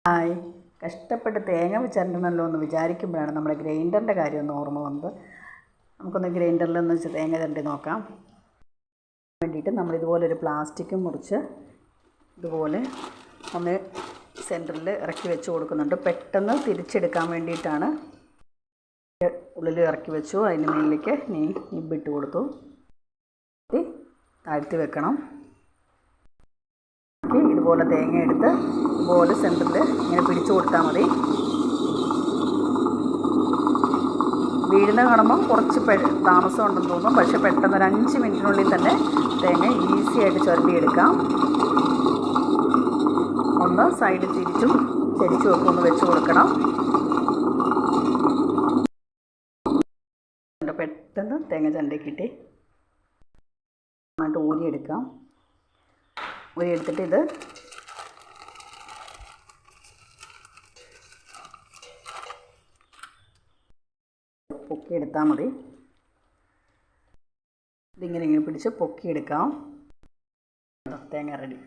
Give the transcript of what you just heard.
Hi, കഷ്ടപ്പെട്ട് തേങ്ങ ചിരണ്ടണമല്ലോ എന്ന് വിചാരിക്കുമ്പോഴാണ് നമ്മുടെ ഗ്രൈൻഡറിൻ്റെ കാര്യം ഒന്ന് ഓർമ്മ വന്നത്. നമുക്കൊന്ന് ഗ്രൈൻഡറിലൊന്ന് തേങ്ങ ചിരണ്ടി നോക്കാം. വേണ്ടിയിട്ട് നമ്മളിതുപോലൊരു പ്ലാസ്റ്റിക് മുറിച്ച് ഇതുപോലെ ഒന്ന് സെൻറ്ററിൽ ഇറക്കി വെച്ച് കൊടുക്കുന്നുണ്ട്. പെട്ടെന്ന് തിരിച്ചെടുക്കാൻ വേണ്ടിയിട്ടാണ്. ഉള്ളിൽ ഇറക്കി വെച്ചു. അതിന് മുകളിലേക്ക് നിബിട്ട് കൊടുത്തു. താഴ്ത്തി വെക്കണം. ഇതുപോലെ തേങ്ങ എടുത്ത് ഇതുപോലെ സെൻറ്ററിൽ ഇങ്ങനെ പിടിച്ചു കൊടുത്താൽ മതി. വീഴുന്ന കാണുമ്പോൾ കുറച്ച് താമസം ഉണ്ടെന്ന് തോന്നും, പക്ഷെ പെട്ടെന്ന് ഒരു 5 മിനിറ്റിനുള്ളിൽ തന്നെ തേങ്ങ ഈസി ആയിട്ട് ചുരണ്ടിയെടുക്കാം. ഒന്ന് സൈഡ് തിരിച്ചും ചരിച്ചും ഒക്കെ ഒന്ന് വെച്ച് കൊടുക്കണം. പെട്ടെന്ന് തേങ്ങ ചരണ്ടി കിട്ടി. നന്നായിട്ട് ഊരിയെടുക്കാം. ഊരിയെടുത്തിട്ട് ഇത് പൊക്കിയെടുത്താൽ മതി. ഇതിങ്ങനെ പിടിച്ച് പൊക്കിയെടുക്കാം. തേങ്ങ റെഡി.